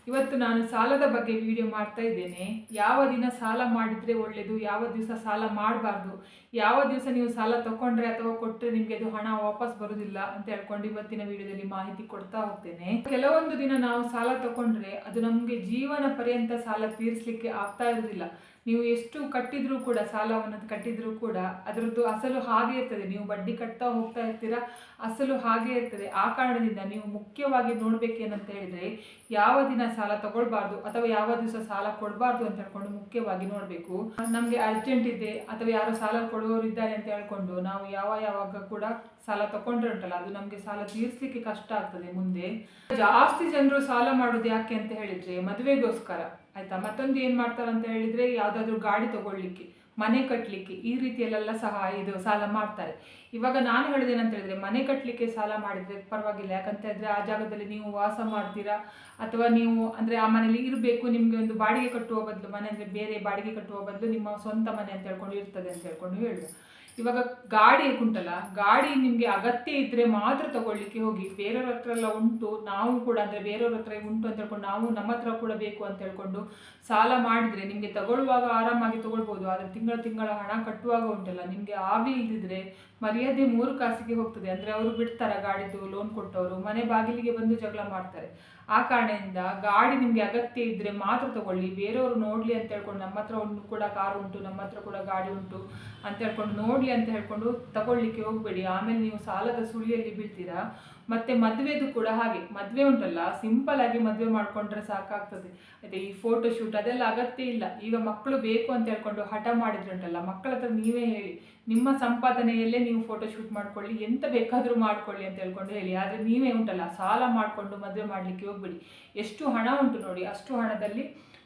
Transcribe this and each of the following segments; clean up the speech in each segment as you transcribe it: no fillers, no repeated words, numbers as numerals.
ಇವತ್ತು ನಾನು ಸಾಲದ ಬಗ್ಗೆ ವಿಡಿಯೋ ಮಾಡ್ತಾ ಇದ್ದೇನೆ. ಯಾವ ದಿನ ಸಾಲ ಮಾಡಿದರೆ ಒಳ್ಳೆಯದು, ಯಾವ ದಿವಸ ಸಾಲ ಮಾಡಬಾರ್ದು, ಯಾವ ದಿವಸ ನೀವು ಸಾಲ ತಗೊಂಡ್ರೆ ಅಥವಾ ಕೊಟ್ಟರೆ ನಿಮಗೆ ಅದು ಹಣ ವಾಪಸ್ ಬರುವುದಿಲ್ಲ ಅಂತ ಹೇಳ್ಕೊಂಡು ಇವತ್ತಿನ ವಿಡಿಯೋದಲ್ಲಿ ಮಾಹಿತಿ ಕೊಡ್ತಾ ಹೋಗ್ತೇನೆ. ಕೆಲವೊಂದು ದಿನ ನಾವು ಸಾಲ ತಗೊಂಡ್ರೆ ಅದು ನಮಗೆ ಜೀವನ ಪರ್ಯಂತ ಸಾಲ ತೀರಿಸಲಿಕ್ಕೆ ಆಗ್ತಾ ಇರುವುದಿಲ್ಲ. ನೀವು ಎಷ್ಟು ಕಟ್ಟಿದ್ರೂ ಕೂಡ, ಸಾಲವನ್ನು ಕಟ್ಟಿದ್ರೂ ಕೂಡ ಅದರದ್ದು ಅಸಲು ಹಾಗೆ ಇರ್ತದೆ. ನೀವು ಬಡ್ಡಿ ಕಟ್ತಾ ಹೋಗ್ತಾ ಇರ್ತೀರಾ, ಅಸಲು ಹಾಗೆ ಇರ್ತದೆ. ಆ ಕಾರಣದಿಂದ ನೀವು ಮುಖ್ಯವಾಗಿ ನೋಡ್ಬೇಕೇನಂತ ಹೇಳಿದ್ರೆ, ಯಾವ ದಿನ ಸಾಲ ತಗೊಳ್ಬಾರ್ದು ಅಥವಾ ಯಾವ ದಿವಸ ಸಾಲ ಕೊಡಬಾರ್ದು ಅಂತ ಹೇಳ್ಕೊಂಡು ಮುಖ್ಯವಾಗಿ ನೋಡಬೇಕು. ನಮಗೆ ಅರ್ಜೆಂಟ್ ಇದೆ ಅಥವಾ ಯಾರು ಸಾಲ ಕೊಡುವವರು ಇದ್ದಾರೆ ಅಂತ ಹೇಳ್ಕೊಂಡು ನಾವು ಯಾವಾಗ ಕೂಡ ಸಾಲ ತಗೊಂಡ್ರೆ ಉಂಟಲ್ಲ, ಅದು ನಮಗೆ ಸಾಲ ತೀರಿಸಲಿಕ್ಕೆ ಕಷ್ಟ ಆಗ್ತದೆ ಮುಂದೆ. ಜಾಸ್ತಿ ಜನರು ಸಾಲ ಮಾಡೋದು ಯಾಕೆ ಅಂತ ಹೇಳಿದ್ರೆ ಮದುವೆಗೋಸ್ಕರ, ಆಯ್ತಾ. ಮತ್ತೊಂದು ಏನ್ ಮಾಡ್ತಾರೆ ಅಂತ ಹೇಳಿದ್ರೆ, ಯಾವ್ದಾದ್ರು ಗಾಡಿ ತಗೊಳ್ಳಿಕ್ಕೆ, ಮನೆ ಕಟ್ಟಲಿಕ್ಕೆ, ಈ ರೀತಿಯಲ್ಲೆಲ್ಲ ಸಹ ಇದು ಸಾಲ ಮಾಡ್ತಾರೆ. ಇವಾಗ ನಾನು ಹೇಳೋದೇನಂತ ಹೇಳಿದ್ರೆ, ಮನೆ ಕಟ್ಟಲಿಕ್ಕೆ ಸಾಲ ಮಾಡಿದ್ರೆ ಪರವಾಗಿಲ್ಲ. ಯಾಕಂತ ಹೇಳಿದ್ರೆ ಆ ಜಾಗದಲ್ಲಿ ನೀವು ವಾಸ ಮಾಡ್ತೀರಾ ಅಥವಾ ನೀವು ಅಂದ್ರೆ ಆ ಮನೇಲಿ ಇರಬೇಕು. ನಿಮ್ಗೆ ಒಂದು ಬಾಡಿಗೆ ಕಟ್ಟುವ ಬದಲು, ಮನೆ ಅಂದ್ರೆ ಬೇರೆ ಬಾಡಿಗೆ ಕಟ್ಟುವ ಬದಲು ನಿಮ್ಮ ಸ್ವಂತ ಮನೆ ಅಂತ ಹೇಳ್ಕೊಂಡು ಇರ್ತದೆ ಅಂತ ಹೇಳ್ಕೊಂಡು ಹೇಳುವ. ಇವಾಗ ಗಾಡಿ ಉಂಟಲ್ಲ, ಗಾಡಿ ನಿಮಗೆ ಅಗತ್ಯ ಇದ್ರೆ ಮಾತ್ರ ತಗೊಳ್ಳಿಕ್ಕೆ ಹೋಗಿ. ಬೇರೆಯವ್ರ ಹತ್ರ ಎಲ್ಲ ಉಂಟು, ನಾವು ಕೂಡ ಅಂದ್ರೆ ಬೇರೆಯವ್ರ ಹತ್ರ ಉಂಟು ಅಂತ ಹೇಳ್ಕೊಂಡು ನಾವು ನಮ್ಮ ಹತ್ರ ಕೂಡ ಬೇಕು ಅಂತ ಹೇಳ್ಕೊಂಡು ಸಾಲ ಮಾಡಿದ್ರೆ ನಿಮಗೆ ತಗೊಳ್ಳುವಾಗ ಆರಾಮಾಗಿ ತಗೊಳ್ಬೋದು. ಆದರೆ ತಿಂಗಳ ಹಣ ಕಟ್ಟುವಾಗ ಉಂಟಲ್ಲ, ನಿಮಗೆ ಆಗಲಿ ಇಲ್ಲದಿದ್ರೆ ಮರ್ಯಾದೆ 3 ಕಾಸಿಗೆ ಹೋಗ್ತದೆ. ಅಂದ್ರೆ ಅವರು ಬಿಡ್ತಾರ ಗಾಡಿದು ಲೋನ್ ಕೊಟ್ಟವರು, ಮನೆ ಬಾಗಿಲಿಗೆ ಬಂದು ಜಗಳ ಮಾಡ್ತಾರೆ. ಆ ಕಾರಣದಿಂದ ಗಾಡಿ ನಿಮಗೆ ಅಗತ್ಯ ಇದ್ರೆ ಮಾತ್ರ ತಗೊಳ್ಳಿ. ಬೇರೆಯವರು ನೋಡ್ಲಿ ಅಂತ ಹೇಳ್ಕೊಂಡು, ನಮ್ಮ ಹತ್ರ ಕೂಡ ಕಾರು ಉಂಟು, ನಮ್ಮ ಹತ್ರ ಕೂಡ ಗಾಡಿ ಉಂಟು ಅಂತ ಹೇಳ್ಕೊಂಡು ನೋಡ್ಲಿ ಅಂತ ಹೇಳ್ಕೊಂಡು ತಗೊಳ್ಳಿಕ್ಕೆ ಹೋಗ್ಬೇಡಿ. ಆಮೇಲೆ ನೀವು ಸಾಲದ ಸುಳಿಯಲ್ಲಿ ಬೀಳ್ತೀರಾ. ಮತ್ತೆ ಮದುವೆದು ಕೂಡ ಹಾಗೆ. ಮದುವೆ ಉಂಟಲ್ಲ, ಸಿಂಪಲ್ ಆಗಿ ಮದುವೆ ಮಾಡ್ಕೊಂಡ್ರೆ ಸಾಕಾಗ್ತದೆ. ಅದೇ ಈ ಫೋಟೋ ಶೂಟ್ ಅದೆಲ್ಲ ಅಗತ್ಯ ಇಲ್ಲ. ಈಗ ಮಕ್ಕಳು ಬೇಕು ಅಂತ ಹೇಳ್ಕೊಂಡು ಹಠ ಮಾಡಿದ್ರೆ ಉಂಟಲ್ಲ, ಮಕ್ಕಳ ಹತ್ರ ನೀವೇ ಹೇಳಿ, ನಿಮ್ಮ ಸಂಪಾದನೆಯಲ್ಲೇ ನೀವು ಫೋಟೋ ಶೂಟ್ ಮಾಡ್ಕೊಳ್ಳಿ, ಎಂತ ಬೇಕಾದರೂ ಮಾಡ್ಕೊಳ್ಳಿ ಅಂತ ಹೇಳ್ಕೊಂಡು ಹೇಳಿ. ಆದರೆ ನೀವೇ ಉಂಟಲ್ಲ ಸಾಲ ಮಾಡಿಕೊಂಡು ಮದುವೆ ಮಾಡಲಿಕ್ಕೆ ಹೋಗ್ಬೇಡಿ. ಎಷ್ಟು ಹಣ ಉಂಟು ನೋಡಿ, ಅಷ್ಟು ಹಣದಲ್ಲಿ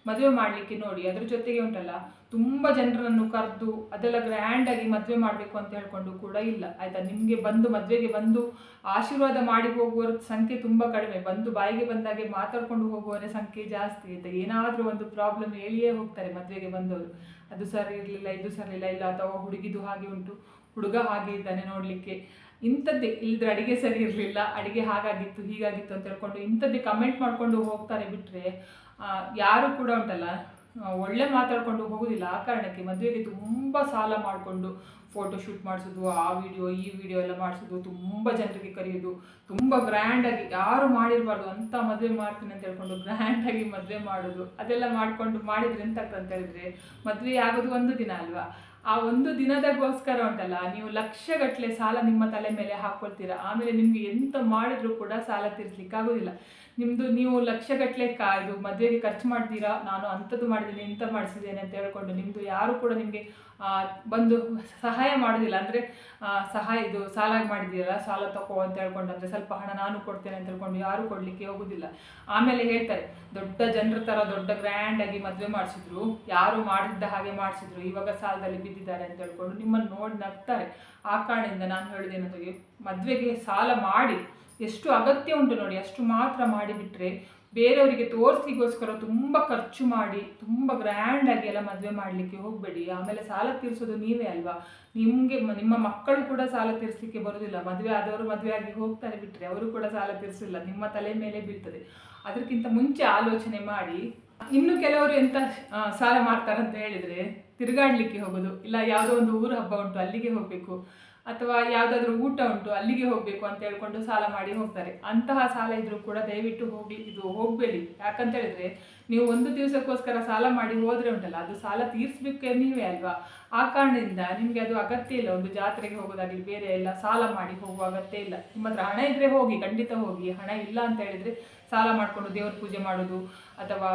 ಮದುವೆ ಮಾಡಲಿಕ್ಕೆ ನೋಡಿ. ಅದ್ರ ಜೊತೆಗೆ ಉಂಟಲ್ಲ, ತುಂಬ ಜನರನ್ನು ಕರೆದು ಅದೆಲ್ಲ ಗ್ರ್ಯಾಂಡಾಗಿ ಮದುವೆ ಮಾಡಬೇಕು ಅಂತ ಹೇಳ್ಕೊಂಡು ಕೂಡ ಇಲ್ಲ, ಆಯಿತಾ. ನಿಮಗೆ ಬಂದು ಮದುವೆಗೆ ಬಂದು ಆಶೀರ್ವಾದ ಮಾಡಿ ಹೋಗುವವರ ಸಂಖ್ಯೆ ತುಂಬ ಕಡಿಮೆ. ಬಂದು ಬಾಯಿಗೆ ಬಂದಾಗೆ ಮಾತಾಡ್ಕೊಂಡು ಹೋಗುವವರ ಸಂಖ್ಯೆ ಜಾಸ್ತಿ, ಆಯಿತಾ. ಏನಾದರೂ ಒಂದು ಪ್ರಾಬ್ಲಮ್ ಹೇಳಿಯೇ ಹೋಗ್ತಾರೆ ಮದುವೆಗೆ ಬಂದವರು. ಅದು ಸರಿ ಇರಲಿಲ್ಲ, ಇದು ಸರಿ ಇಲ್ಲ, ಅಥವಾ ಹುಡುಗಿದು ಹಾಗೆ ಉಂಟು, ಹುಡುಗ ಹಾಗೆ ಇದ್ದಾನೆ ನೋಡಲಿಕ್ಕೆ, ಇಂಥದ್ದೇ. ಇಲ್ಲದ್ರೆ ಅಡಿಗೆ ಸರಿ ಇರಲಿಲ್ಲ, ಅಡಿಗೆ ಹಾಗಾಗಿತ್ತು ಹೀಗಾಗಿತ್ತು ಅಂತ ಹೇಳ್ಕೊಂಡು ಇಂಥದ್ದೇ ಕಮೆಂಟ್ ಮಾಡಿಕೊಂಡು ಹೋಗ್ತಾರೆ. ಬಿಟ್ಟರೆ ಯಾರು ಕೂಡ ಉಂಟಲ್ಲ ಒಳ್ಳೆ ಮಾತಾಡ್ಕೊಂಡು ಹೋಗೋದಿಲ್ಲ. ಆ ಕಾರಣಕ್ಕೆ ಮದುವೆಗೆ ತುಂಬ ಸಾಲ ಮಾಡಿಕೊಂಡು ಫೋಟೋ ಶೂಟ್ ಮಾಡಿಸೋದು, ಆ ವಿಡಿಯೋ ಈ ವಿಡಿಯೋ ಎಲ್ಲ ಮಾಡಿಸೋದು, ತುಂಬ ಜನರಿಗೆ ಕರೆಯೋದು, ತುಂಬ ಗ್ರ್ಯಾಂಡಾಗಿ ಯಾರು ಮಾಡಿರಬಾರ್ದು ಅಂತ ಮದುವೆ ಮಾಡ್ತೀನಿ ಅಂತ ಹೇಳ್ಕೊಂಡು ಗ್ರ್ಯಾಂಡಾಗಿ ಮದುವೆ ಮಾಡೋದು, ಅದೆಲ್ಲ ಮಾಡಿಕೊಂಡು ಮಾಡಿದ್ರೆ ಎಂತ ಆಗ್ತದೆ ಅಂತ ಹೇಳಿದ್ರೆ, ಮದುವೆ ಆಗೋದು ಒಂದು ದಿನ ಅಲ್ವಾ. ಆ ಒಂದು ದಿನದಗೋಸ್ಕರ ಉಂಟಲ್ಲ, ನೀವು ಲಕ್ಷಗಟ್ಟಲೆ ಸಾಲ ನಿಮ್ಮ ತಲೆ ಮೇಲೆ ಹಾಕ್ಕೊಳ್ತೀರಾ. ಆಮೇಲೆ ನಿಮಗೆ ಎಂತ ಮಾಡಿದ್ರು ಕೂಡ ಸಾಲ ತೀರಿಸ್ಲಿಕ್ಕೆ ಆಗೋದಿಲ್ಲ. ನಿಮ್ಮದು ನೀವು ಲಕ್ಷಗಟ್ಟಲೆ ಇದು ಮದುವೆಗೆ ಖರ್ಚು ಮಾಡ್ತೀರಾ. ನಾನು ಅಂಥದ್ದು ಮಾಡಿದ್ದೀನಿ, ಇಂಥ ಮಾಡಿಸಿದ್ದೇನೆ ಅಂತ ಹೇಳ್ಕೊಂಡು ನಿಮ್ಮದು ಯಾರು ಕೂಡ ನಿಮಗೆ ಬಂದು ಸಹಾಯ ಮಾಡೋದಿಲ್ಲ. ಅಂದರೆ ಇದು ಸಾಲ ಮಾಡಿದ್ದೀರಲ್ಲ, ಸಾಲ ತಗೋ ಅಂತ ಹೇಳ್ಕೊಂಡು, ಅಂದರೆ ಸ್ವಲ್ಪ ಹಣ ನಾನು ಕೊಡ್ತೇನೆ ಅಂತ ಹೇಳ್ಕೊಂಡು ಯಾರು ಕೊಡಲಿಕ್ಕೆ ಹೋಗೋದಿಲ್ಲ. ಆಮೇಲೆ ಹೇಳ್ತಾರೆ, ದೊಡ್ಡ ಜನರ ಥರ ದೊಡ್ಡ ಗ್ರ್ಯಾಂಡಾಗಿ ಮದುವೆ ಮಾಡಿಸಿದ್ರು, ಯಾರು ಮಾಡಿದ್ದ ಹಾಗೆ ಮಾಡಿಸಿದ್ರು, ಇವಾಗ ಸಾಲದಲ್ಲಿ ಬಿದ್ದಿದ್ದಾರೆ ಅಂತ ಹೇಳ್ಕೊಂಡು ನಿಮ್ಮನ್ನು ನೋಡಿ ನಗ್ತಾರೆ. ಆ ಕಾರಣದಿಂದ ನಾನು ಹೇಳೋದೇನಂದ್ರೆ, ಮದುವೆಗೆ ಸಾಲ ಮಾಡಿ ಎಷ್ಟು ಅಗತ್ಯ ಉಂಟು ನೋಡಿ ಅಷ್ಟು ಮಾತ್ರ ಮಾಡಿಬಿಟ್ರೆ, ಬೇರೆಯವರಿಗೆ ತೋರಿಸ್ಲಿಕ್ಕೋಸ್ಕರ ತುಂಬ ಖರ್ಚು ಮಾಡಿ ತುಂಬ ಗ್ರ್ಯಾಂಡಾಗಿ ಎಲ್ಲ ಮದುವೆ ಮಾಡಲಿಕ್ಕೆ ಹೋಗಬೇಡಿ. ಆಮೇಲೆ ಸಾಲ ತೀರಿಸೋದು ನೀವೇ ಅಲ್ವಾ. ನಿಮ್ಮ ಮಕ್ಕಳು ಕೂಡ ಸಾಲ ತೀರಿಸಲಿಕ್ಕೆ ಬರೋದಿಲ್ಲ. ಮದುವೆ ಆದವರು ಮದುವೆ ಆಗಿ ಹೋಗ್ತಾರೆ, ಬಿಟ್ಟರೆ ಅವರು ಕೂಡ ಸಾಲ ತೀರಿಸಿಲ್ಲ, ನಿಮ್ಮ ತಲೆ ಮೇಲೆ ಬೀಳ್ತದೆ. ಅದಕ್ಕಿಂತ ಮುಂಚೆ ಆಲೋಚನೆ ಮಾಡಿ. ಇನ್ನು ಕೆಲವರು ಎಂತ ಸಾಲ ಮಾಡ್ತಾರಂತ ಹೇಳಿದರೆ, ತಿರುಗಾಡಲಿಕ್ಕೆ ಹೋಗೋದು, ಇಲ್ಲ ಯಾವುದೋ ಒಂದು ಊರು ಹಬ್ಬ ಉಂಟು ಅಲ್ಲಿಗೆ ಹೋಗಬೇಕು, ಅಥವಾ ಯಾವುದಾದ್ರೂ ಊಟ ಉಂಟು ಅಲ್ಲಿಗೆ ಹೋಗಬೇಕು ಅಂತ ಹೇಳ್ಕೊಂಡು ಸಾಲ ಮಾಡಿ ಹೋಗ್ತಾರೆ. ಅಂತಹ ಸಾಲ ಇದ್ರೂ ಕೂಡ ದಯವಿಟ್ಟು ಹೋಗಬೇಡಿ. ಯಾಕಂತ ಹೇಳಿದ್ರೆ, ನೀವು ಒಂದು ದಿವಸಕ್ಕೋಸ್ಕರ ಸಾಲ ಮಾಡಿ ಹೋದರೆ ಉಂಟಲ್ಲ, ಅದು ಸಾಲ ತೀರಿಸ್ಲಿಕ್ಕೆ ನೀವೇ ಅಲ್ವಾ. ಆ ಕಾರಣದಿಂದ ನಿಮಗೆ ಅದು ಅಗತ್ಯ ಇಲ್ಲ. ಒಂದು ಜಾತ್ರೆಗೆ ಹೋಗೋದಾಗಲಿ ಬೇರೆ ಎಲ್ಲ ಸಾಲ ಮಾಡಿ ಹೋಗುವ ಅಗತ್ಯ ಇಲ್ಲ. ನಿಮ್ಮ ಹತ್ರ ಹಣ ಇದ್ದರೆ ಹೋಗಿ, ಖಂಡಿತ ಹೋಗಿ. ಹಣ ಇಲ್ಲ ಅಂತ ಹೇಳಿದರೆ ಸಾಲ ಮಾಡಿಕೊಂಡು ದೇವ್ರ ಪೂಜೆ ಮಾಡೋದು ಅಥವಾ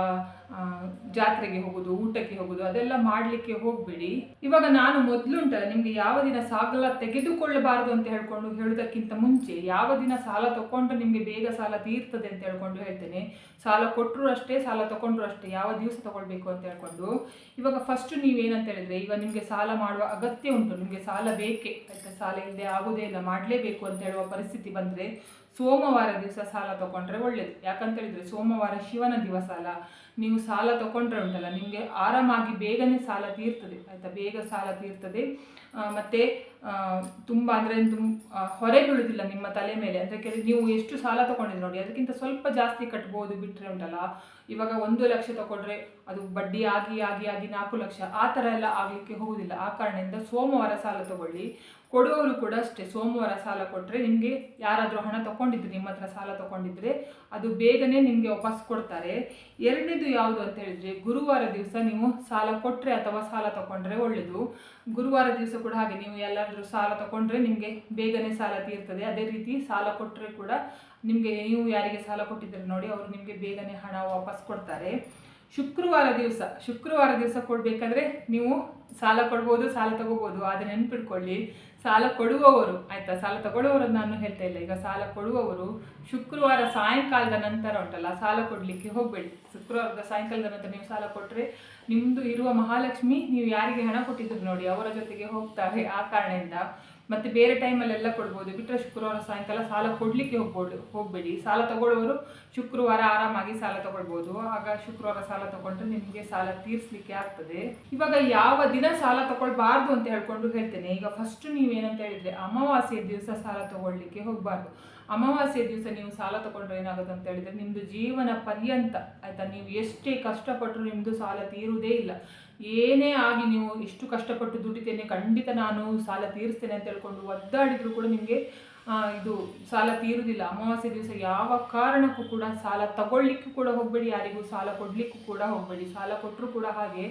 ಜಾತ್ರೆಗೆ ಹೋಗೋದು, ಊಟಕ್ಕೆ ಹೋಗೋದು ಅದೆಲ್ಲ ಮಾಡಲಿಕ್ಕೆ ಹೋಗಬೇಡಿ. ಇವಾಗ ನಾನು ಮೊದಲುಂಟಲ್ಲ ನಿಮಗೆ ಯಾವ ದಿನ ಸಾಲ ತೆಗೆದುಕೊಳ್ಳಬಾರದು ಅಂತ ಹೇಳ್ಕೊಂಡು ಹೇಳೋದಕ್ಕಿಂತ ಮುಂಚೆ, ಯಾವ ದಿನ ಸಾಲ ತಗೊಂಡ್ರೆ ನಿಮಗೆ ಬೇಗ ಸಾಲ ತೀರ್ತದೆ ಅಂತ ಹೇಳ್ಕೊಂಡು ಹೇಳ್ತೇನೆ. ಸಾಲ ಕೊಟ್ಟರು ಅಷ್ಟೇ, ಸಾಲ ತಗೊಂಡ್ರು ಅಷ್ಟೇ, ಯಾವ ದಿವಸ ತಗೊಳ್ಬೇಕು ಅಂತ ಹೇಳ್ಕೊಂಡು. ಇವಾಗ ಫಸ್ಟ್ ನೀವೇನಂತ ಹೇಳಿದ್ರೆ, ಈಗ ನಿಮಗೆ ಸಾಲ ಮಾಡುವ ಅಗತ್ಯ ಉಂಟು, ನಿಮಗೆ ಸಾಲ ಬೇಕೇ, ಆಯ್ತಾ. ಸಾಲ ಇಲ್ಲದೆ ಆಗೋದೇ ಇಲ್ಲ, ಮಾಡಲೇಬೇಕು ಅಂತ ಹೇಳುವ ಪರಿಸ್ಥಿತಿ ಬಂದರೆ ಸೋಮವಾರ ದಿವಸ ಸಾಲ ತಗೊಂಡ್ರೆ ಒಳ್ಳೇದು. ಯಾಕಂತ ಹೇಳಿದ್ರೆ ಸೋಮವಾರ ಶಿವನ ದಿವಸ ಅಲ್ಲ. ನೀವು ಸಾಲ ತಗೊಂಡ್ರೆ ಉಂಟಲ್ಲ, ನಿಮಗೆ ಆರಾಮಾಗಿ ಬೇಗನೆ ಸಾಲ ತೀರ್ತದೆ ಆಯಿತಾ, ಬೇಗ ಸಾಲ ತೀರ್ತದೆ. ಮತ್ತು ತುಂಬ ಅಂದರೆ ಹೊರೆ ಬೀಳುವುದಿಲ್ಲ ನಿಮ್ಮ ತಲೆ ಮೇಲೆ. ಅದಕ್ಕೆ ನೀವು ಎಷ್ಟು ಸಾಲ ತಗೊಂಡಿದ್ರೆ ನೋಡಿ, ಅದಕ್ಕಿಂತ ಸ್ವಲ್ಪ ಜಾಸ್ತಿ ಕಟ್ಬೋದು ಬಿಟ್ಟರೆ ಉಂಟಲ್ಲ. ಇವಾಗ 1 ಲಕ್ಷ ತಗೊಂಡ್ರೆ ಅದು ಬಡ್ಡಿ ಆಗಿ ಆಗಿ ಆಗಿ 4 ಲಕ್ಷ ಆ ಥರ ಎಲ್ಲ ಆಗಲಿಕ್ಕೆ ಹೋಗುವುದಿಲ್ಲ. ಆ ಕಾರಣದಿಂದ ಸೋಮವಾರ ಸಾಲ ತಗೊಳ್ಳಿ. ಕೊಡುವವರು ಕೂಡ ಅಷ್ಟೇ, ಸೋಮವಾರ ಸಾಲ ಕೊಟ್ಟರೆ ನಿಮಗೆ ಯಾರಾದರೂ ಹಣ ತಗೊಂಡಿದ್ರೆ, ನಿಮ್ಮ ಹತ್ರ ಸಾಲ ತಗೊಂಡಿದ್ರೆ ಅದು ಬೇಗನೆ ನಿಮಗೆ ವಾಪಸ್ ಕೊಡ್ತಾರೆ. ಎರಡನೇದು ಯಾವುದು ಅಂತ ಹೇಳಿದರೆ, ಗುರುವಾರ ದಿವಸ ನೀವು ಸಾಲ ಕೊಟ್ಟರೆ ಅಥವಾ ಸಾಲ ತಗೊಂಡ್ರೆ ಒಳ್ಳೆಯದು. ಗುರುವಾರ ದಿವಸ ಕೂಡ ಹಾಗೆ, ನೀವು ಎಲ್ಲಾದರೂ ಸಾಲ ತಗೊಂಡ್ರೆ ನಿಮಗೆ ಬೇಗನೆ ಸಾಲ ತೀರ್ತದೆ. ಅದೇ ರೀತಿ ಸಾಲ ಕೊಟ್ಟರೆ ಕೂಡ ನಿಮಗೆ, ನೀವು ಯಾರಿಗೆ ಸಾಲ ಕೊಟ್ಟಿದ್ದೀರಿ ನೋಡಿ, ಅವರು ನಿಮಗೆ ಬೇಗನೆ ಹಣ ವಾಪಸ್ ಕೊಡ್ತಾರೆ. ಶುಕ್ರವಾರ ದಿವಸ ಕೊಡಬೇಕಾದ್ರೆ ನೀವು ಸಾಲ ಕೊಡ್ಬೋದು, ಸಾಲ ತಗೋಬೋದು. ಆದರೆ ನೆನ್ಪಿಟ್ಕೊಳ್ಳಿ, ಸಾಲ ಕೊಡುವವರು ಆಯಿತಾ, ಸಾಲ ತಗೊಳ್ಳುವವರು ನಾನು ಹೇಳ್ತಾ ಇಲ್ಲ, ಈಗ ಸಾಲ ಕೊಡುವವರು ಶುಕ್ರವಾರ ಸಾಯಂಕಾಲದ ನಂತರ ಉಂಟಲ್ಲ ಸಾಲ ಕೊಡಲಿಕ್ಕೆ ಹೋಗಬೇಡಿ. ಶುಕ್ರವಾರದ ಸಾಯಂಕಾಲದ ನಂತರ ನೀವು ಸಾಲ ಕೊಟ್ಟರೆ ನಿಮ್ಮದು ಇರುವ ಮಹಾಲಕ್ಷ್ಮಿ ನೀವು ಯಾರಿಗೆ ಹಣ ಕೊಟ್ಟಿದ್ರು ನೋಡಿ ಅವರ ಜೊತೆಗೆ ಹೋಗ್ತಾರೆ. ಆ ಕಾರಣದಿಂದ ಮತ್ತು ಬೇರೆ ಟೈಮಲ್ಲೆಲ್ಲ ಕೊಡ್ಬೋದು, ಬಿಟ್ಟರೆ ಶುಕ್ರವಾರ ಸಾಯಂಕಾಲ ಸಾಲ ಕೊಡಲಿಕ್ಕೆ ಹೋಗಬೇಡಿ. ಸಾಲ ತಗೊಳ್ಳೋರು ಶುಕ್ರವಾರ ಆರಾಮಾಗಿ ಸಾಲ ತಗೊಳ್ಬೋದು. ಆಗ ಶುಕ್ರವಾರ ಸಾಲ ತಗೊಂಡ್ರೆ ನಿಮಗೆ ಸಾಲ ತೀರಿಸಲಿಕ್ಕೆ ಆಗ್ತದೆ. ಇವಾಗ ಯಾವ ದಿನ ಸಾಲ ತಗೊಳ್ಬಾರ್ದು ಅಂತ ಹೇಳ್ತೇನೆ. ಈಗ ಫಸ್ಟ್ ನೀವೇನಂತ ಹೇಳಿದರೆ, ಅಮಾವಾಸ್ಯೆ ದಿವಸ ಸಾಲ ತಗೊಳ್ಳಿಕ್ಕೆ ಹೋಗಬಾರ್ದು. ಅಮಾವಾಸ್ಯೆ ದಿವಸ ನೀವು ಸಾಲ ತಗೊಂಡ್ರೆ ಏನಾಗುತ್ತೆ ಅಂತ ಹೇಳಿದರೆ, ನಿಮ್ಮದು ಜೀವನ ಪರ್ಯಂತ ಆಯಿತಾ, ನೀವು ಎಷ್ಟೇ ಕಷ್ಟಪಟ್ಟರು ನಿಮ್ಮದು ಸಾಲ ತೀರುವುದೇ ಇಲ್ಲ. ಏನೇ ಆಗಲಿ, ನೀವು ಎಷ್ಟು ಕಷ್ಟಪಟ್ಟು ದುಡಿತೇನೆ, ಖಂಡಿತ ನಾನು ಸಾಲ ತೀರಿಸ್ತೇನೆ ಅಂತ ಹೇಳ್ಕೊಂಡು ಒದ್ದಾಡಿದ್ರು ಕೂಡ ನಿಮಗೆ ಇದು ಸಾಲ ತೀರುವುದಿಲ್ಲ. ಅಮಾವಾಸ್ಯೆ ದಿವಸ ಯಾವ ಕಾರಣಕ್ಕೂ ಕೂಡ ಸಾಲ ತಗೊಳ್ಲಿಕ್ಕೂ ಕೂಡ ಹೋಗಬೇಡಿ, ಯಾರಿಗೂ ಸಾಲ ಕೊಡಲಿಕ್ಕೂ ಕೂಡ ಹೋಗಬೇಡಿ. ಸಾಲ ಕೊಟ್ಟರು ಕೂಡ ಹಾಗೆ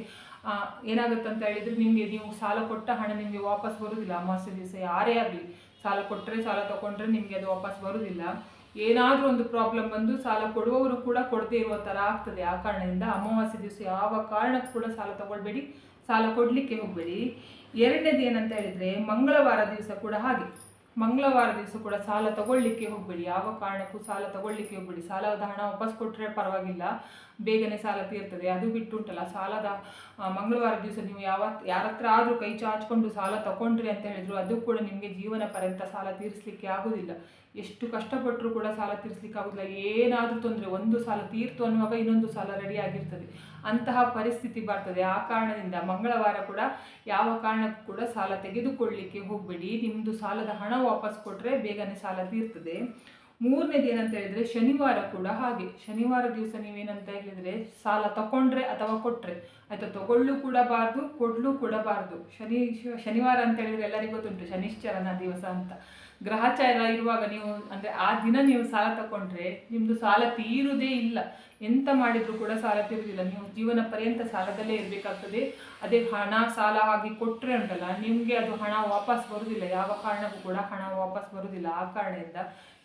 ಏನಾಗುತ್ತೆ ಅಂತ ಹೇಳಿದರೆ, ನೀವು ಸಾಲ ಕೊಟ್ಟ ಹಣ ನಿಮಗೆ ವಾಪಸ್ ಬರುವುದಿಲ್ಲ. ಅಮಾವಾಸ್ಯೆ ದಿವಸ ಯಾರೇ ಆಗಲಿ ಸಾಲ ಕೊಟ್ಟರೆ, ಸಾಲ ತಗೊಂಡ್ರೆ ನಿಮಗೆ ಅದು ವಾಪಸ್ ಬರುವುದಿಲ್ಲ. ಏನಾದರೂ ಒಂದು ಪ್ರಾಬ್ಲಮ್ ಬಂದು ಸಾಲ ಕೊಡುವವರು ಕೂಡ ಕೊಡದೇ ಇರುವ ಥರ ಆಗ್ತದೆ. ಆ ಕಾರಣದಿಂದ ಅಮಾವಾಸ್ಯೆ ದಿವಸ ಯಾವ ಕಾರಣಕ್ಕೂ ಕೂಡ ಸಾಲ ತಗೊಳ್ಬೇಡಿ, ಸಾಲ ಕೊಡಲಿಕ್ಕೆ ಹೋಗಬೇಡಿ. ಎರಡನೇದು ಏನಂತ ಹೇಳಿದರೆ, ಮಂಗಳವಾರ ದಿವಸ ಕೂಡ ಹಾಗೆ. ಮಂಗಳವಾರ ದಿವಸ ಕೂಡ ಸಾಲ ತಗೊಳ್ಳಿಕ್ಕೆ ಹೋಗಬೇಡಿ, ಯಾವ ಕಾರಣಕ್ಕೂ ಸಾಲ ತಗೊಳ್ಳಿಕ್ಕೆ ಹೋಗಬೇಡಿ. ಸಾಲದ ಹಣ ವಾಪಸ್ ಕೊಟ್ಟರೆ ಪರವಾಗಿಲ್ಲ, ಬೇಗನೆ ಸಾಲ ತೀರ್ತದೆ. ಅದು ಬಿಟ್ಟು ಉಂಟಲ್ಲ, ಸಾಲದ ಮಂಗಳವಾರ ದಿವಸ ನೀವು ಯಾರ ಹತ್ರ ಆದರೂ ಕೈ ಚಾಚ್ಕೊಂಡು ಸಾಲ ತಗೊಂಡ್ರಿ ಅಂತ ಹೇಳಿದ್ರು, ಅದು ಕೂಡ ನಿಮಗೆ ಜೀವನ ಪರ್ಯಂತ ಸಾಲ ತೀರಿಸಲಿಕ್ಕೆ ಆಗೋದಿಲ್ಲ. ಎಷ್ಟು ಕಷ್ಟಪಟ್ಟರೂ ಕೂಡ ಸಾಲ ತೀರಿಸಲಿಕ್ಕೆ ಆಗೋದಿಲ್ಲ. ಏನಾದರೂ ತೊಂದರೆ, ಒಂದು ಸಾಲ ತೀರ್ತು ಅನ್ನುವಾಗ ಇನ್ನೊಂದು ಸಾಲ ರೆಡಿ ಆಗಿರ್ತದೆ, ಅಂತಹ ಪರಿಸ್ಥಿತಿ ಬರ್ತದೆ. ಆ ಕಾರಣದಿಂದ ಮಂಗಳವಾರ ಕೂಡ ಯಾವ ಕಾರಣಕ್ಕೂ ಕೂಡ ಸಾಲ ತೆಗೆದುಕೊಳ್ಳಲಿಕ್ಕೆ ಹೋಗಬೇಡಿ. ನಿಮ್ಮದು ಸಾಲದ ಹಣ ವಾಪಸ್ ಕೊಟ್ಟರೆ ಬೇಗನೆ ಸಾಲ ತೀರ್ತದೆ. ಮೂರನೇದು ಏನಂತ ಹೇಳಿದರೆ, ಶನಿವಾರ ಕೂಡ ಹಾಗೆ. ಶನಿವಾರ ದಿವಸ ನೀವೇನಂತ ಹೇಳಿದರೆ, ಸಾಲ ತಗೊಂಡ್ರೆ ಅಥವಾ ಕೊಟ್ಟರೆ ಆಯಿತಾ, ತಗೊಳ್ಳು ಕೂಡ ಬಾರ್ದು, ಕೊಡಲು ಕೂಡ ಬಾರ್ದು. ಶನಿವಾರ ಅಂತ ಹೇಳಿದರೆ ಎಲ್ಲರಿಗೂ ಗೊತ್ತುಂಟು, ಶನಿಶ್ಚರನ ದಿವಸ ಅಂತ. ಗ್ರಹಚಾರ ಇರುವಾಗ ನೀವು ಅಂದರೆ ಆ ದಿನ ನೀವು ಸಾಲ ತಗೊಂಡ್ರೆ ನಿಮ್ಮದು ಸಾಲ ತೀರುವುದೇ ಇಲ್ಲ. ಎಂತ ಮಾಡಿದರೂ ಕೂಡ ಸಾಲ ತೀರುವುದಿಲ್ಲ. ನೀವು ಜೀವನ ಪರ್ಯಂತ ಸಾಲದಲ್ಲೇ ಇರಬೇಕಾಗ್ತದೆ. ಅದೇ ಹಣ ಸಾಲ ಆಗಿ ಕೊಟ್ಟರೆ ಉಂಟಲ್ಲ, ನಿಮಗೆ ಅದು ಹಣ ವಾಪಸ್ ಬರುವುದಿಲ್ಲ, ಯಾವ ಕಾರಣಕ್ಕೂ ಕೂಡ ಹಣ ವಾಪಸ್ ಬರುವುದಿಲ್ಲ. ಆ ಕಾರಣದಿಂದ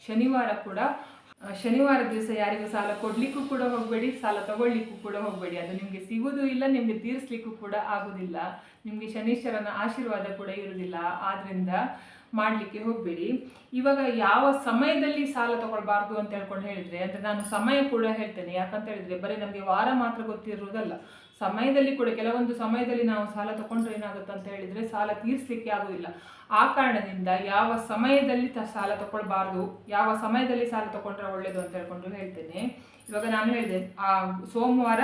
ಶನಿವಾರ ದಿವಸ ಯಾರಿಗೂ ಸಾಲ ಕೊಡಲಿಕ್ಕೂ ಕೂಡ ಹೋಗಬೇಡಿ, ಸಾಲ ತಗೊಳ್ಳಿಕ್ಕೂ ಕೂಡ ಹೋಗಬೇಡಿ. ಅದು ನಿಮಗೆ ಸಿಗೋದು ಇಲ್ಲ, ನಿಮಗೆ ತೀರಿಸಲಿಕ್ಕೂ ಕೂಡ ಆಗೋದಿಲ್ಲ. ನಿಮಗೆ ಶನೀಶ್ವರನ ಆಶೀರ್ವಾದ ಕೂಡ ಇರುವುದಿಲ್ಲ. ಆದ್ದರಿಂದ ಮಾಡಲಿಕ್ಕೆ ಹೋಗಬೇಡಿ. ಇವಾಗ ಯಾವ ಸಮಯದಲ್ಲಿ ಸಾಲ ತಗೊಳ್ಬಾರ್ದು ಅಂತ ಹೇಳಿದರೆ, ಅಂದರೆ ನಾನು ಸಮಯ ಕೂಡ ಹೇಳ್ತೇನೆ. ಯಾಕಂತ ಹೇಳಿದರೆ, ಬರೀ ನಮಗೆ ವಾರ ಮಾತ್ರ ಗೊತ್ತಿರೋದಲ್ಲ, ಸಮಯದಲ್ಲಿ ಕೂಡ ಕೆಲವೊಂದು ಸಮಯದಲ್ಲಿ ನಾವು ಸಾಲ ತಗೊಂಡ್ರೆ ಏನಾಗುತ್ತೆ ಅಂತ ಹೇಳಿದರೆ ಸಾಲ ತೀರಿಸಲಿಕ್ಕೆ ಆಗೋದಿಲ್ಲ. ಆ ಕಾರಣದಿಂದ ಯಾವ ಸಮಯದಲ್ಲಿ ಸಾಲ ತಗೊಳ್ಬಾರ್ದು, ಯಾವ ಸಮಯದಲ್ಲಿ ಸಾಲ ತಗೊಂಡ್ರೆ ಒಳ್ಳೆಯದು ಅಂತ ಹೇಳ್ತೇನೆ. ಇವಾಗ ನಾನು ಹೇಳಿದೆ, ಸೋಮವಾರ,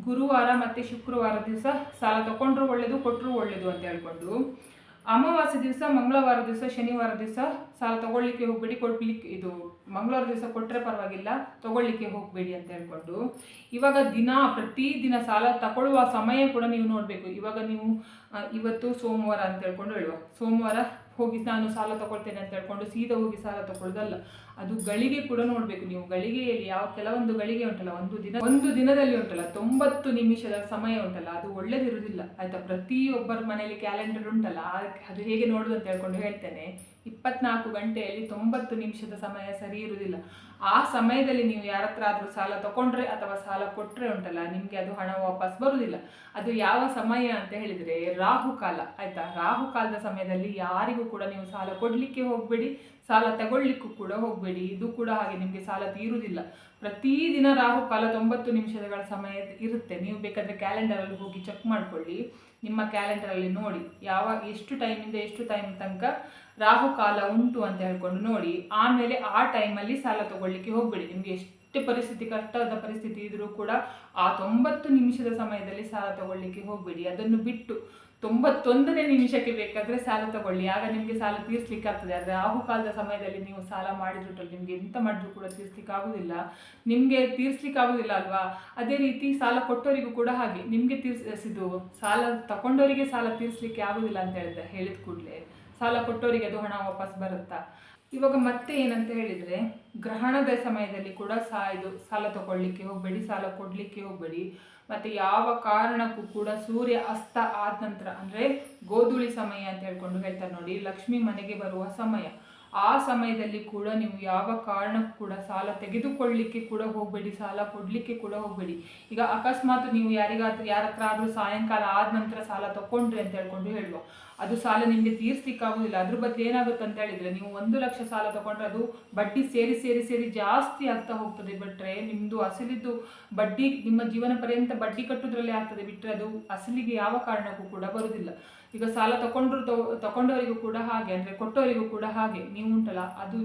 ಗುರುವಾರ ಮತ್ತು ಶುಕ್ರವಾರ ದಿವಸ ಸಾಲ ತಗೊಂಡ್ರೂ ಒಳ್ಳೆಯದು, ಕೊಟ್ಟರೂ ಒಳ್ಳೆಯದು ಅಂತ ಹೇಳ್ಕೊಂಡು, ಅಮಾವಾಸ್ಯೆ ದಿವಸ, ಮಂಗಳವಾರ ದಿವಸ, ಶನಿವಾರ ದಿವಸ ಸಾಲ ತಗೊಳ್ಳಿಕ್ಕೆ ಹೋಗಬೇಡಿ. ಮಂಗಳವಾರ ದಿವಸ ಕೊಟ್ಟರೆ ಪರವಾಗಿಲ್ಲ, ತಗೊಳ್ಳಿಕ್ಕೆ ಹೋಗಬೇಡಿ ಅಂತ ಹೇಳ್ಕೊಂಡು, ಇವಾಗ ಪ್ರತಿದಿನ ಸಾಲ ತಗೊಳ್ಳುವ ಸಮಯ ಕೂಡ ನೀವು ನೋಡಬೇಕು. ಇವಾಗ ನೀವು ಇವತ್ತು ಸೋಮವಾರ ಅಂತ ಹೇಳ್ಕೊಂಡು ಹೇಳುವ, ಸೋಮವಾರ ಹೋಗಿ ನಾನು ಸಾಲ ತಗೊಳ್ತೇನೆ ಅಂತ ಹೇಳ್ಕೊಂಡು ಸೀದಾ ಹೋಗಿ ಸಾಲ ತಗೊಳ್ಳೋದಲ್ಲ. ಅದು ಗಳಿಗೆ ಕೂಡ ನೋಡಬೇಕು. ನೀವು ಗಳಿಗೆಯಲ್ಲಿ ಕೆಲವೊಂದು ಗಳಿಗೆ ಉಂಟಲ್ಲ, ಒಂದು ದಿನದಲ್ಲಿ ಉಂಟಲ್ಲ 90 ನಿಮಿಷದ ಸಮಯ ಉಂಟಲ್ಲ, ಅದು ಒಳ್ಳೇದಿರುವುದಿಲ್ಲ ಆಯಿತಾ. ಪ್ರತಿಯೊಬ್ಬರ ಮನೆಯಲ್ಲಿ ಕ್ಯಾಲೆಂಡರ್ ಉಂಟಲ್ಲ, ಅದು ಹೇಗೆ ನೋಡೋದು ಅಂತ ಹೇಳ್ಕೊಂಡು ಹೇಳ್ತೇನೆ. 24 ಗಂಟೆಯಲ್ಲಿ 90 ನಿಮಿಷದ ಸಮಯ ಸರಿ ಇರುವುದಿಲ್ಲ. ಆ ಸಮಯದಲ್ಲಿ ನೀವು ಯಾರ ಹತ್ರ ಆದರೂ ಸಾಲ ತಗೊಂಡ್ರೆ ಅಥವಾ ಸಾಲ ಕೊಟ್ಟರೆ ಉಂಟಲ್ಲ, ನಿಮಗೆ ಅದು ಹಣ ವಾಪಸ್ ಬರುವುದಿಲ್ಲ. ಅದು ಯಾವ ಸಮಯ ಅಂತ ಹೇಳಿದರೆ ರಾಹುಕಾಲ ಆಯಿತಾ. ರಾಹುಕಾಲದ ಸಮಯದಲ್ಲಿ ಯಾರಿಗೂ ಕೂಡ ನೀವು ಸಾಲ ಕೊಡಲಿಕ್ಕೆ ಹೋಗಬೇಡಿ, ಸಾಲ ತಗೊಳ್ಳಿಕ್ಕೂ ಕೂಡ ಹೋಗಬೇಡಿ. ಇದು ಕೂಡ ಹಾಗೆ, ನಿಮಗೆ ಸಾಲ ತೀರುವುದಿಲ್ಲ. ಪ್ರತಿದಿನ ರಾಹುಕಾಲ 90 ನಿಮಿಷಗಳ ಸಮಯ ಇರುತ್ತೆ. ನೀವು ಬೇಕಾದರೆ ಕ್ಯಾಲೆಂಡರಲ್ಲಿ ಹೋಗಿ ಚೆಕ್ ಮಾಡ್ಕೊಳ್ಳಿ, ನಿಮ್ಮ ಕ್ಯಾಲೆಂಡರಲ್ಲಿ ನೋಡಿ ಎಷ್ಟು ಟೈಮಿಂದ ಎಷ್ಟು ಟೈಮ್ ತನಕ ರಾಹುಕಾಲ ಉಂಟು ಅಂತ ಹೇಳ್ಕೊಂಡು ನೋಡಿ. ಆಮೇಲೆ ಆ ಟೈಮಲ್ಲಿ ಸಾಲ ತಗೊಳ್ಳಿಕ್ಕೆ ಹೋಗಬೇಡಿ. ನಿಮಗೆ ಎಷ್ಟೇ ಪರಿಸ್ಥಿತಿ ಕಷ್ಟದ ಪರಿಸ್ಥಿತಿ ಇದ್ರೂ ಕೂಡ ಆ 90 ನಿಮಿಷದ ಸಮಯದಲ್ಲಿ ಸಾಲ ತಗೊಳ್ಳಿಕ್ಕೆ ಹೋಗಬೇಡಿ. ಅದನ್ನು ಬಿಟ್ಟು 91ನೇ ನಿಮಿಷಕ್ಕೆ ಬೇಕಾದರೆ ಸಾಲ ತಗೊಳ್ಳಿ, ಆಗ ನಿಮಗೆ ಸಾಲ ತೀರಿಸ್ಲಿಕ್ಕೆ ಆಗ್ತದೆ. ಆದರೆ ರಾಹುಕಾಲದ ಸಮಯದಲ್ಲಿ ನೀವು ಸಾಲ ಮಾಡಿದ್ರು ನಿಮಗೆ ಎಂತ ಮಾಡಿದ್ರು ಕೂಡ ತೀರಿಸ್ಲಿಕ್ಕೆ ಆಗುದಿಲ್ಲ, ನಿಮಗೆ ತೀರಿಸ್ಲಿಕ್ಕೆ ಆಗುದಿಲ್ಲ ಅಲ್ವಾ? ಅದೇ ರೀತಿ ಸಾಲ ಕೊಟ್ಟವರಿಗೂ ಕೂಡ ಹಾಗೆ, ನಿಮಗೆ ಸಾಲ ತಗೊಂಡವರಿಗೆ ಸಾಲ ತೀರಿಸ್ಲಿಕ್ಕೆ ಆಗುದಿಲ್ಲ ಅಂತ ಹೇಳಿದ ಕೂಡಲೇ ಸಾಲ ಕೊಟ್ಟವರಿಗೆ ಅದು ಹಣ ವಾಪಸ್ ಬರುತ್ತಾ? ಇವಾಗ ಮತ್ತೆ ಏನಂತ ಹೇಳಿದರೆ, ಗ್ರಹಣದ ಸಮಯದಲ್ಲಿ ಕೂಡ ಸಾಲ ತಗೊಳ್ಳಿಕ್ಕೆ ಹೋಗಬೇಡಿ, ಸಾಲ ಕೊಡಲಿಕ್ಕೆ ಹೋಗಬೇಡಿ. ಮತ್ತು ಯಾವ ಕಾರಣಕ್ಕೂ ಕೂಡ ಸೂರ್ಯ ಅಸ್ತ ಆದ ನಂತರ, ಅಂದರೆ ಗೋಧೂಳಿ ಸಮಯ ಅಂತ ಹೇಳ್ಕೊಂಡು ಹೇಳ್ತಾರೆ ನೋಡಿ, ಲಕ್ಷ್ಮಿ ಮನೆಗೆ ಬರುವ ಸಮಯ, ಆ ಸಮಯದಲ್ಲಿ ಕೂಡ ನೀವು ಯಾವ ಕಾರಣಕ್ಕೂ ಕೂಡ ಸಾಲ ತೆಗೆದುಕೊಳ್ಳಲಿಕ್ಕೆ ಕೂಡ ಹೋಗಬೇಡಿ, ಸಾಲ ಕೊಡಲಿಕ್ಕೆ ಕೂಡ ಹೋಗಬೇಡಿ. ಈಗ ಅಕಸ್ಮಾತ್ ನೀವು ಯಾರ ಹತ್ರ ಆದರೂ ಸಾಯಂಕಾಲ ಆದ ನಂತರ ಸಾಲ ತಗೊಂಡ್ರಿ ಅಂತ ಹೇಳ್ಕೊಂಡು ಹೇಳುವ, ಅದು ಸಾಲ ನಿಮಗೆ ತೀರಿಸ್ಲಿಕ್ಕಾಗೋದಿಲ್ಲ. ಅದ್ರ ಬದಲು ಏನಾಗುತ್ತೆ ಅಂತ ಹೇಳಿದರೆ, ನೀವು 1 ಲಕ್ಷ ಸಾಲ ತಗೊಂಡ್ರೆ ಅದು ಬಡ್ಡಿ ಸೇರಿ ಸೇರಿ ಸೇರಿ ಜಾಸ್ತಿ ಆಗ್ತಾ ಹೋಗ್ತದೆ. ಬಿಟ್ಟರೆ ನಿಮ್ಮದು ಅಸಲಿದ್ದು ಬಡ್ಡಿ ನಿಮ್ಮ ಜೀವನ ಪರ್ಯಂತ ಬಡ್ಡಿ ಕಟ್ಟೋದ್ರಲ್ಲೇ ಆಗ್ತದೆ, ಬಿಟ್ಟರೆ ಅದು ಅಸಲಿಗೆ ಯಾವ ಕಾರಣಕ್ಕೂ ಕೂಡ ಬರುವುದಿಲ್ಲ. ಈಗ ಸಾಲ ತಗೊಂಡವರಿಗೂ ಕೂಡ ಹಾಗೆ, ಅಂದರೆ ಕೊಟ್ಟವರಿಗೂ ಕೂಡ ಹಾಗೆ. ನೀವು ಉಂಟಲ್ಲ, ಅದು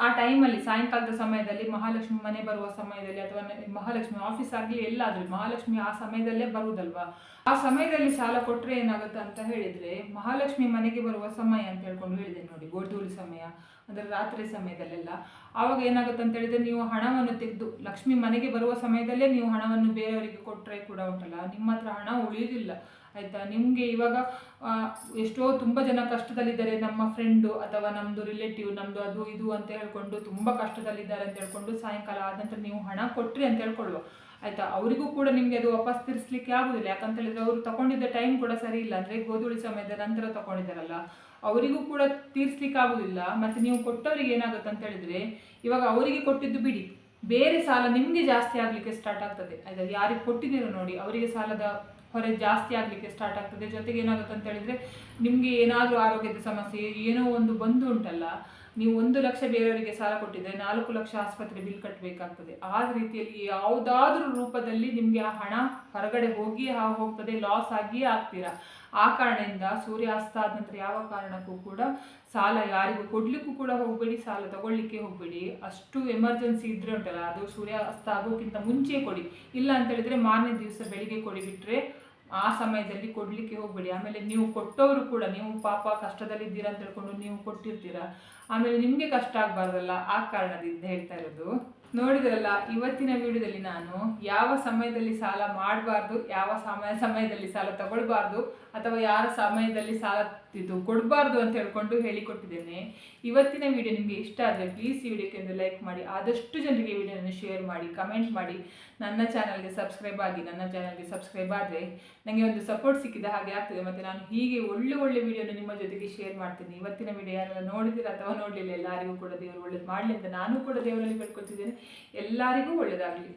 ಆ ಟೈಮಲ್ಲಿ ಸಾಯಂಕಾಲದ ಸಮಯದಲ್ಲಿ ಮಹಾಲಕ್ಷ್ಮಿ ಮನೆ ಬರುವ ಸಮಯದಲ್ಲಿ, ಅಥವಾ ಮಹಾಲಕ್ಷ್ಮಿ ಆಫೀಸ್ ಆಗಲಿ ಎಲ್ಲಾದರೂ ಮಹಾಲಕ್ಷ್ಮಿ ಆ ಸಮಯದಲ್ಲೇ ಬರುವುದಲ್ವಾ, ಆ ಸಮಯದಲ್ಲಿ ಸಾಲ ಕೊಟ್ಟರೆ ಏನಾಗುತ್ತೆ ಅಂತ ಹೇಳಿದರೆ, ಮಹಾಲಕ್ಷ್ಮಿ ಮನೆಗೆ ಬರುವ ಸಮಯ ಅಂತ ಹೇಳ್ಕೊಂಡು ಹೇಳಿದೆ ನೋಡಿ, ಗೋಧೂಳಿ ಸಮಯ ಅಂದರೆ ರಾತ್ರಿ ಸಮಯದಲ್ಲೆಲ್ಲ. ಆವಾಗ ಏನಾಗುತ್ತೆ ಅಂತ ಹೇಳಿದರೆ, ನೀವು ಹಣವನ್ನು ತೆಗೆದು ಲಕ್ಷ್ಮಿ ಮನೆಗೆ ಬರುವ ಸಮಯದಲ್ಲೇ ನೀವು ಹಣವನ್ನು ಬೇರೆಯವರಿಗೆ ಕೊಟ್ಟರೆ ಕೂಡ ಉಂಟಲ್ಲ, ನಿಮ್ಮ ಹತ್ರ ಹಣ ಉಳಿಯುವುದಿಲ್ಲ ಆಯಿತಾ? ನಿಮಗೆ ಇವಾಗ ಎಷ್ಟೋ ತುಂಬ ಜನ ಕಷ್ಟದಲ್ಲಿದ್ದಾರೆ, ನಮ್ಮ ಫ್ರೆಂಡು ಅಥವಾ ನಮ್ಮದು ರಿಲೇಟಿವ್, ನಮ್ಮದು ಅದು ಇದು ಅಂತ ಹೇಳ್ಕೊಂಡು ತುಂಬ ಕಷ್ಟದಲ್ಲಿದ್ದಾರೆ ಅಂತ ಹೇಳ್ಕೊಂಡು ಸಾಯಂಕಾಲ ಆದ ನಂತರ ನೀವು ಹಣ ಕೊಟ್ಟರಿ ಅಂತ ಹೇಳ್ಕೊಳ್ಳುವ ಆಯಿತಾ, ಅವರಿಗೂ ಕೂಡ ನಿಮಗೆ ಅದು ವಾಪಸ್ ತೀರಿಸಲಿಕ್ಕೆ ಆಗೋದಿಲ್ಲ. ಯಾಕಂತ ಹೇಳಿದರೆ ಅವರು ತಗೊಂಡಿದ್ದ ಟೈಮ್ ಕೂಡ ಸರಿ ಇಲ್ಲ, ಅಂದರೆ ಗೋಧೂಳಿ ಸಮಯದ ನಂತರ ತಗೊಂಡಿದ್ದಾರಲ್ಲ, ಅವರಿಗೂ ಕೂಡ ತೀರಿಸ್ಲಿಕ್ಕೆ ಆಗೋದಿಲ್ಲ. ಮತ್ತು ನೀವು ಕೊಟ್ಟವರಿಗೆ ಏನಾಗುತ್ತೆ ಅಂತ ಹೇಳಿದರೆ, ಇವಾಗ ಅವರಿಗೆ ಕೊಟ್ಟಿದ್ದು ಬಿಡಿ, ಬೇರೆ ಸಾಲ ನಿಮಗೆ ಜಾಸ್ತಿ ಆಗಲಿಕ್ಕೆ ಸ್ಟಾರ್ಟ್ ಆಗ್ತದೆ ಆಯಿತಾ? ಯಾರಿಗೆ ಕೊಟ್ಟಿದ್ದೀರೋ ನೋಡಿ, ಅವರಿಗೆ ಸಾಲದ ಹೊರೆ ಜಾಸ್ತಿ ಆಗಲಿಕ್ಕೆ ಸ್ಟಾರ್ಟ್ ಆಗ್ತದೆ. ಜೊತೆಗೆ ಏನಾಗುತ್ತೆ ಅಂತ ಹೇಳಿದರೆ, ನಿಮಗೆ ಏನಾದರೂ ಆರೋಗ್ಯದ ಸಮಸ್ಯೆ ಏನೋ ಒಂದು ಬಂದು ಉಂಟಲ್ಲ, ನೀವು 1 ಲಕ್ಷ ಬೇರೆಯವರಿಗೆ ಸಾಲ ಕೊಟ್ಟಿದ್ದರೆ 4 ಲಕ್ಷ ಆಸ್ಪತ್ರೆ ಬಿಲ್ ಕಟ್ಟಬೇಕಾಗ್ತದೆ. ಆ ರೀತಿಯಲ್ಲಿ ಯಾವುದಾದ್ರೂ ರೂಪದಲ್ಲಿ ನಿಮಗೆ ಆ ಹಣ ಹೊರಗಡೆ ಹೋಗ್ತದೆ, ಲಾಸ್ ಆಗಿಯೇ ಆಗ್ತೀರಾ. ಆ ಕಾರಣದಿಂದ ಸೂರ್ಯಾಸ್ತ ಆದ ನಂತರ ಯಾವ ಕಾರಣಕ್ಕೂ ಕೂಡ ಸಾಲ ಯಾರಿಗೂ ಕೊಡಲಿಕ್ಕೂ ಕೂಡ ಹೋಗಬೇಡಿ, ಸಾಲ ತಗೊಳ್ಳಿಕ್ಕೆ ಹೋಗಬೇಡಿ. ಅಷ್ಟು ಎಮರ್ಜೆನ್ಸಿ ಇದ್ರೆ ಉಂಟಲ್ಲ, ಅದು ಸೂರ್ಯಾಸ್ತ ಆಗೋಕ್ಕಿಂತ ಮುಂಚೆ ಕೊಡಿ, ಇಲ್ಲ ಅಂತ ಹೇಳಿದರೆ ಮಾರನೇ ದಿವಸ ಬೆಳಿಗ್ಗೆ ಕೊಡಿ, ಬಿಟ್ಟರೆ ಆ ಸಮಯದಲ್ಲಿ ಕೊಡಲಿಕ್ಕೆ ಹೋಗಬೇಡಿ. ಆಮೇಲೆ ನೀವು ಕೊಟ್ಟವರು ಕೂಡ, ನೀವು ಪಾಪ ಕಷ್ಟದಲ್ಲಿದ್ದೀರಾ ಅಂತ ಹೇಳ್ಕೊಂಡು ನೀವು ಕೊಟ್ಟಿರ್ತೀರಾ, ಆಮೇಲೆ ನಿಮಗೆ ಕಷ್ಟ ಆಗಬಾರ್ದಲ್ಲ, ಆ ಕಾರಣದಿಂದ ಹೇಳ್ತಾ ಇರೋದು. ನೋಡಿದ್ರಲ್ಲ, ಇವತ್ತಿನ ವಿಡಿಯೋದಲ್ಲಿ ನಾನು ಯಾವ ಸಮಯದಲ್ಲಿ ಸಾಲ ಮಾಡಬಾರ್ದು, ಯಾವ ಸಮಯದಲ್ಲಿ ಸಾಲ ತಗೊಳ್ಬಾರ್ದು, ಅಥವಾ ಯಾರ ಸಮಯದಲ್ಲಿ ಸಾಲ ಕೊಡಬಾರ್ದು ಅಂತ ಹೇಳ್ಕೊಂಡು ಹೇಳಿಕೊಟ್ಟಿದ್ದೇನೆ. ಇವತ್ತಿನ ವಿಡಿಯೋ ನಿಮಗೆ ಇಷ್ಟ ಆದರೆ ಪ್ಲೀಸ್ ಈ ವಿಡಿಯೋಕ್ಕೆ ಒಂದು ಲೈಕ್ ಮಾಡಿ, ಆದಷ್ಟು ಜನರಿಗೆ ಈ ವಿಡಿಯೋನ ಶೇರ್ ಮಾಡಿ, ಕಮೆಂಟ್ ಮಾಡಿ, ನನ್ನ ಚಾನಲ್ಗೆ ಸಬ್ಸ್ಕ್ರೈಬ್ ಆಗಿ. ನನ್ನ ಚಾನಲ್ಗೆ ಸಬ್ಸ್ಕ್ರೈಬ್ ಆದರೆ ನನಗೆ ಒಂದು ಸಪೋರ್ಟ್ ಸಿಕ್ಕಿದ ಹಾಗೆ ಆಗ್ತದೆ, ಮತ್ತು ನಾನು ಹೀಗೆ ಒಳ್ಳೆ ವಿಡಿಯೋನ ನಿಮ್ಮ ಜೊತೆಗೆ ಶೇರ್ ಮಾಡ್ತೀನಿ. ಇವತ್ತಿನ ವಿಡಿಯೋ ಯಾರೆಲ್ಲ ನೋಡಿದ್ದೀರಾ ಅಥವಾ ನೋಡಲಿಲ್ಲ, ಎಲ್ಲರಿಗೂ ಕೂಡ ದೇವರು ಒಳ್ಳೇದು ಮಾಡಲಿ ಅಂತ ನಾನು ಕೂಡ ದೇವರಲ್ಲಿ ಬೇಡ್ಕೊಳ್ತಿದ್ದೇನೆ. ಎಲ್ಲರಿಗೂ ಒಳ್ಳೆಯದಾಗಲಿ.